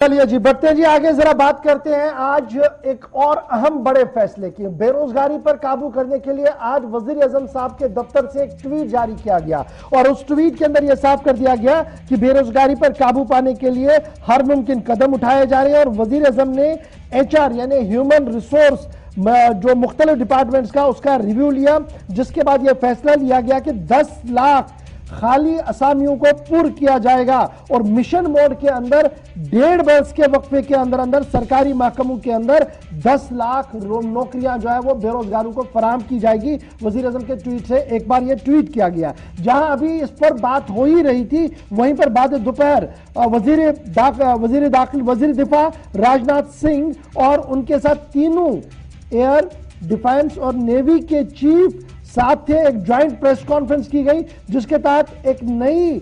चलिए जी, बढ़ते हैं जी आगे। जरा बात करते हैं आज एक और अहम बड़े फैसले की। बेरोजगारी पर काबू करने के लिए आज वजीर आजम साहब के दफ्तर से एक ट्वीट जारी किया गया और उस ट्वीट के अंदर यह साफ कर दिया गया कि बेरोजगारी पर काबू पाने के लिए हर मुमकिन कदम उठाए जा रहे हैं। और वजीर आजम ने HR यानी ह्यूमन रिसोर्स जो मुख्तलिफ डिपार्टमेंट्स का उसका रिव्यू लिया, जिसके बाद यह फैसला लिया गया कि 10 लाख खाली असामियों को पूर्ण किया जाएगा और मिशन मोड के अंदर 1.5 वर्ष के वक्फे के अंदर अंदर सरकारी महकमों के अंदर 10 लाख नौकरियां जो है वो बेरोजगारों को फराहम की जाएगी। वजीर आजम के ट्वीट से एक बार यह ट्वीट किया गया। जहां अभी इस पर बात हो ही रही थी, वहीं पर बाद दोपहर वजीर दिफा राजनाथ सिंह और उनके साथ तीनों एयर, डिफेंस और नेवी के चीफ साथ थे। एक ज्वाइंट प्रेस कॉन्फ्रेंस की गई जिसके तहत एक नई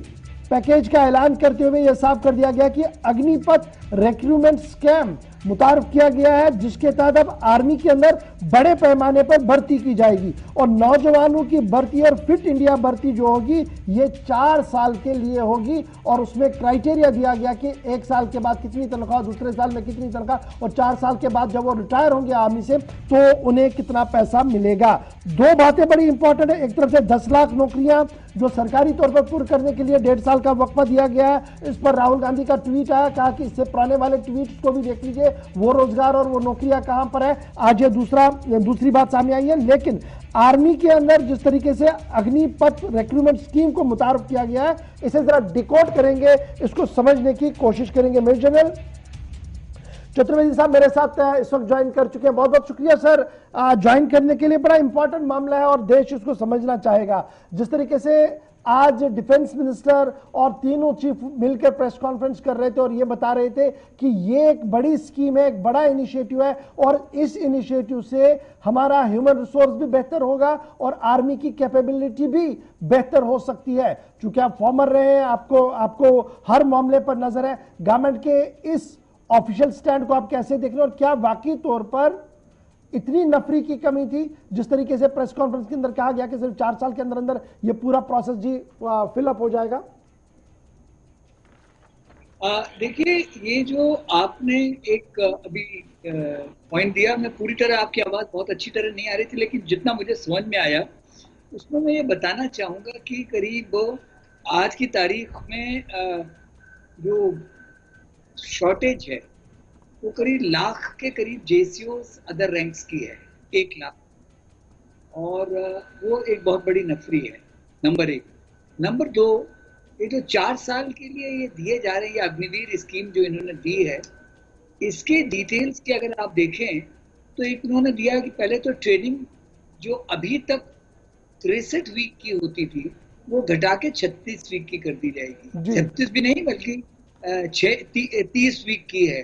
पैकेज का ऐलान करते हुए यह साफ कर दिया गया कि अग्निपथ रिक्रूटमेंट स्कैम मुतारफ किया गया है, जिसके तहत अब आर्मी के अंदर बड़े पैमाने पर भर्ती की जाएगी और नौजवानों की भर्ती और फिट इंडिया भर्ती जो होगी ये 4 साल के लिए होगी और उसमें क्राइटेरिया दिया गया कि 1 साल के बाद कितनी तनख्वाह, दूसरे साल में कितनी तनख्वाह और 4 साल के बाद जब वो रिटायर होंगे आर्मी से तो उन्हें कितना पैसा मिलेगा। 2 बातें बड़ी इंपॉर्टेंट है। एक तरफ से 10 लाख नौकरियां जो सरकारी तौर पर पूर्ण करने के लिए 1.5 साल का वक्फा दिया गया है। इस पर राहुल गांधी का ट्वीट आया, कहा कि इससे पुराने वाले ट्वीट को भी देख लीजिए, वो रोजगार और वो नौकरियां कहां पर है। आज ये दूसरी बात सामने आई है। लेकिन आर्मी के अंदर जिस तरीके से अग्निपथ रिक्रूटमेंट स्कीम को मुतारफ किया गया है, इसे जरा डिकोड करेंगे, इसको समझने की कोशिश करेंगे। मेजर जनरल चतुर्वेदी साहब मेरे साथ इस वक्त ज्वाइन कर चुके हैं। बहुत बहुत शुक्रिया सर ज्वाइन करने के लिए। बड़ा इंपॉर्टेंट मामला है और देश इसको समझना चाहेगा। जिस तरीके से आज डिफेंस मिनिस्टर और तीनों चीफ मिलकर प्रेस कॉन्फ्रेंस कर रहे थे और ये बता रहे थे कि ये एक बड़ी स्कीम है, एक बड़ा इनिशिएटिव है और इस इनिशिएटिव से हमारा ह्यूमन रिसोर्स भी बेहतर होगा और आर्मी की कैपेबिलिटी भी बेहतर हो सकती है। चूंकि आप फॉर्मर रहे हैं, आपको हर मामले पर नजर है। गवर्नमेंट के इस ऑफिशियल स्टैंड को आप कैसे देख रहे हैं और क्या वाकई तौर पर इतनी नफरी की कमी थी जिस तरीके से प्रेस कॉन्फ्रेंस के अंदर कहा गया कि सिर्फ 4 साल के अंदर अंदर ये पूरा प्रोसेस जी फिलअप हो जाएगा? देखिए, ये जो आपने एक अभी पॉइंट दिया, मैं पूरी तरह, आपकी आवाज बहुत अच्छी तरह नहीं आ रही थी लेकिन जितना मुझे समझ में आया उसमें मैं ये बताना चाहूंगा कि करीब आज की तारीख में जो शॉर्टेज है वो करीब लाख के करीब JCOs अदर रैंक्स की है, 1 लाख, और वो एक बहुत बड़ी नफरी है, नंबर 1। नंबर 2, ये जो 4 साल के लिए ये दिए जा रहे हैं, अग्निवीर स्कीम जो इन्होंने दी है, इसके डिटेल्स की अगर आप देखें तो एक उन्होंने दिया कि पहले तो ट्रेनिंग जो अभी तक 63 वीक की होती थी वो घटा के 36 वीक की कर दी जाएगी। 36 भी नहीं बल्कि 30 वीक की है,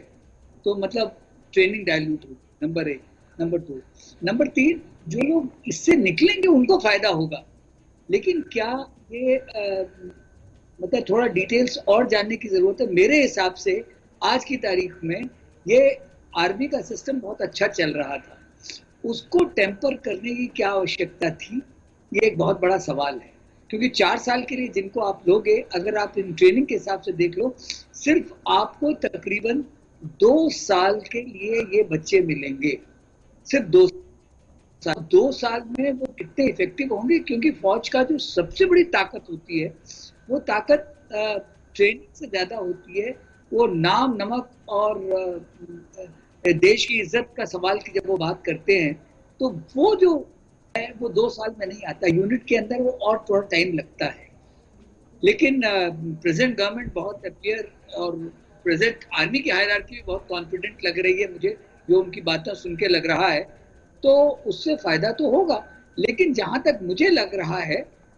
तो मतलब ट्रेनिंग डायल्यूट होगी, नंबर 1। नंबर 2, नंबर 3, जो लोग इससे निकलेंगे उनको फायदा होगा, लेकिन क्या ये मतलब थोड़ा डिटेल्स और जानने की जरूरत है। मेरे हिसाब से आज की तारीख में ये आर्मी का सिस्टम बहुत अच्छा चल रहा था, उसको टेम्पर करने की क्या आवश्यकता थी, ये एक बहुत बड़ा सवाल है। क्योंकि 4 साल के लिए जिनको आप लोगे, अगर आप इन ट्रेनिंग के हिसाब से देख लो, सिर्फ आपको तकरीबन 2 साल के लिए ये बच्चे मिलेंगे, सिर्फ 2 साल। 2 साल में वो कितने इफेक्टिव होंगे, क्योंकि फौज का जो सबसे बड़ी ताकत होती है वो ताकत ट्रेनिंग से ज्यादा होती है। वो नाम, नमक और देश की इज्जत का सवाल की जब वो बात करते हैं तो वो जो है वो 2 साल में नहीं आता, यूनिट के अंदर वो और थोड़ा टाइम लगता है। लेकिन प्रेजेंट गवर्नमेंट बहुत अपियर और प्रेजेंट आर्मी की हायरार्की भी बहुत कॉन्फिडेंट लग रही है मुझे, जो उनकी बातें सुन के लग रहा है, तो उससे फायदा तो होगा। लेकिन जहां तक मुझे लग रहा है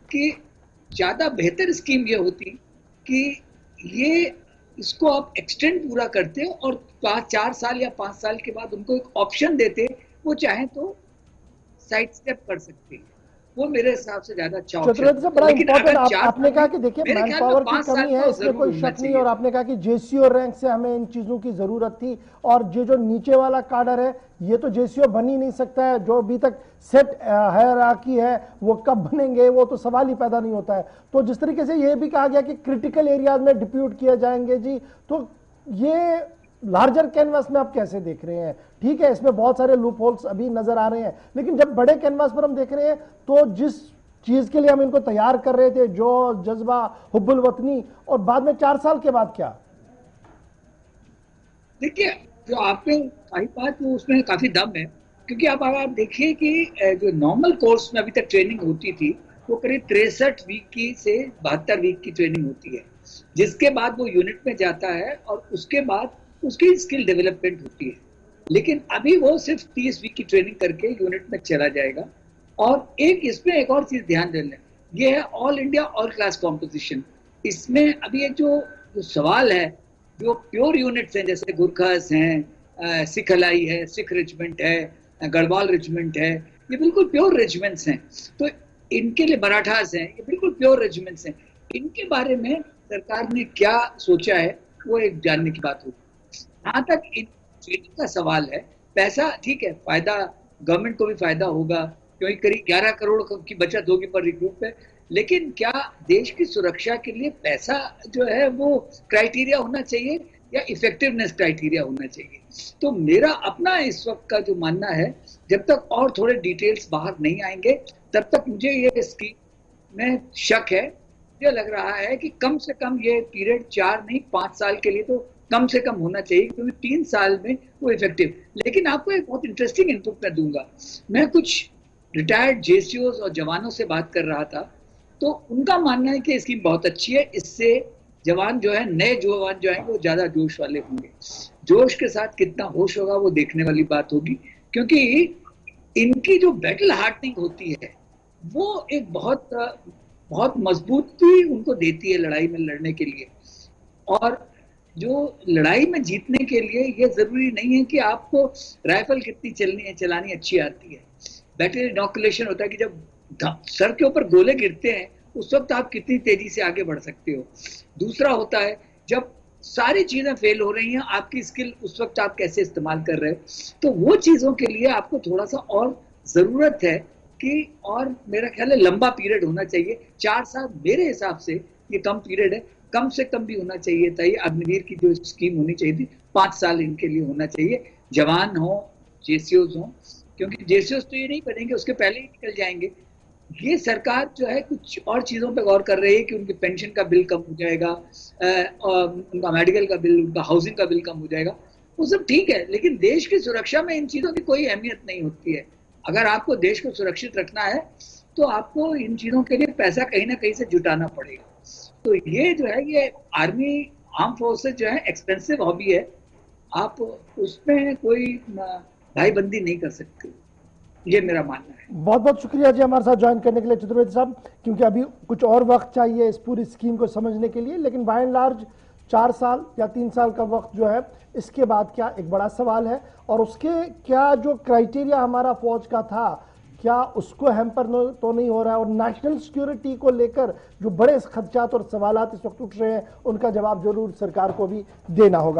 कि ज्यादा बेहतर स्कीम ये होती कि ये इसको आप एक्सटेंड पूरा करते और 4 साल या 5 साल के बाद उनको एक ऑप्शन देते, वो चाहे तो साइड स्टेप कर सकते हैं, वो मेरे हिसाब से ज्यादा अच्छा ऑप्शन है। बड़ा इंपॉर्टेंट आपने कहा कि देखिए मैन पावर की कमी है, इसमें कोई शक नहीं, और आपने कहा कि JCO रैंक से हमें इन चीजों की जरूरत थी और ये जो नीचे वाला काडर है ये तो JCO बन ही नहीं सकता है। जो अभी तक सेट हायरार्की है वो कब बनेंगे वो तो सवाल ही पैदा नहीं होता है। तो जिस तरीके से ये भी कहा गया कि क्रिटिकल एरियाज में डिप्यूट किए जाएंगे जी, तो ये लार्जर कैनवास में आप कैसे देख रहे हैं? ठीक है, इसमें बहुत सारे लूप होल्स अभी नजर आ रहे हैं, लेकिन जब बड़े कैनवास पर हम देख रहे हैं तो जिस चीज के लिए हम इनको तैयार कर रहे थे, जो जज्बा, हुब्बुल वतनी, और बाद में 4 साल के बाद क्या? देखिए, जो आपने कही बात वो उसमें काफी दम है, क्योंकि आप अगर आप देखिए कि जो नॉर्मल कोर्स में अभी तक ट्रेनिंग होती थी वो करीब 63 वीक की से 72 वीक की ट्रेनिंग होती है, जिसके बाद वो यूनिट में जाता है और उसके बाद उसकी स्किल डेवलपमेंट होती है। लेकिन अभी वो सिर्फ 30 वीक की ट्रेनिंग करके यूनिट में चला जाएगा। और इसमें एक और चीज ध्यान देना, ये है all India all class composition. इसमें अभी एक जो सवाल है, जो प्योर यूनिट्स हैं जैसे गुरखास हैं, सिख अलाई है, सिख रेजिमेंट है, गढ़वाल रेजिमेंट है, ये बिल्कुल प्योर रेजिमेंट्स हैं। तो इनके लिए मराठास हैं, ये बिल्कुल प्योर रेजिमेंट्स हैं। इनके बारे में सरकार ने क्या सोचा है वो एक जानने की बात होगी। जहां तक इन ट्रेनिंग का सवाल है, पैसा ठीक है, फायदा गवर्नमेंट को भी फायदा होगा, क्योंकि करीब 11 करोड़ की बचत होगी पर रिक्रूट पे। लेकिन क्या देश की सुरक्षा के लिए पैसा जो है वो क्राइटेरिया होना चाहिए या इफेक्टिवनेस क्राइटेरिया होना चाहिए? तो मेरा अपना इस वक्त का जो मानना है, जब तक और थोड़े डिटेल्स बाहर नहीं आएंगे तब तक मुझे ये स्कीम में शक है। मुझे लग रहा है कि कम से कम ये पीरियड 4 नहीं 5 साल के लिए तो कम से कम होना चाहिए, क्योंकि 3 साल में वो इफेक्टिव। लेकिन आपको एक बहुत इंटरेस्टिंग इनपुट मैं दूंगा। मैं कुछ रिटायर्ड जेसीओज और जवानों से बात कर रहा था, तो उनका मानना है कि स्कीम बहुत अच्छी है, इससे जवान जो है, नए जवान जो है वो ज्यादा जोश वाले होंगे। जोश के साथ कितना होश होगा वो देखने वाली बात होगी, क्योंकि इनकी जो बैटल हार्डनिंग होती है वो एक बहुत बहुत मजबूती उनको देती है लड़ाई में लड़ने के लिए। और जो लड़ाई में जीतने के लिए ये जरूरी नहीं है कि आपको राइफल कितनी चलानी अच्छी आती है। बैटल इनॉकुलेशन होता है कि जब सर के ऊपर गोले गिरते हैं उस वक्त आप कितनी तेजी से आगे बढ़ सकते हो। दूसरा होता है जब सारी चीजें फेल हो रही हैं, आपकी स्किल उस वक्त आप कैसे इस्तेमाल कर रहे हो। तो वो चीजों के लिए आपको थोड़ा सा और जरूरत है कि, और मेरा ख्याल है लंबा पीरियड होना चाहिए। 4 साल मेरे हिसाब से ये कम पीरियड है, कम से कम भी होना चाहिए था। ये अग्निवीर की जो स्कीम होनी चाहिए थी 5 साल इनके लिए होना चाहिए, जवान हो, जेसीओज हो, क्योंकि जेसीओज तो ये नहीं बनेंगे, उसके पहले ही निकल जाएंगे। ये सरकार जो है कुछ और चीजों पे गौर कर रही है कि उनकी पेंशन का बिल कम हो जाएगा, और उनका मेडिकल का बिल, उनका हाउसिंग का बिल कम हो जाएगा, वो सब ठीक है। लेकिन देश की सुरक्षा में इन चीजों की कोई अहमियत नहीं होती है। अगर आपको देश को सुरक्षित रखना है तो आपको इन चीजों के लिए पैसा कहीं ना कहीं से जुटाना पड़ेगा। तो ये जो है, ये आर्मी आर्म फोर्सेज जो है एक्सपेंसिव हॉबी है, आप उसमें कोई भाईबंदी नहीं कर सकते, ये मेरा मानना है। बहुत बहुत शुक्रिया जी हमारे साथ ज्वाइन करने के लिए चतुर्वेदी साहब, क्योंकि अभी कुछ और वक्त चाहिए इस पूरी स्कीम को समझने के लिए, लेकिन बाय एंड लार्ज 4 साल या 3 साल का वक्त जो है, इसके बाद क्या, एक बड़ा सवाल है। और उसके क्या जो क्राइटेरिया हमारा फौज का था, क्या उसको हैम्पर तो नहीं हो रहा है? और नेशनल सिक्योरिटी को लेकर जो बड़े खदशात और सवाल इस वक्त उठ रहे हैं, उनका जवाब जरूर सरकार को भी देना होगा।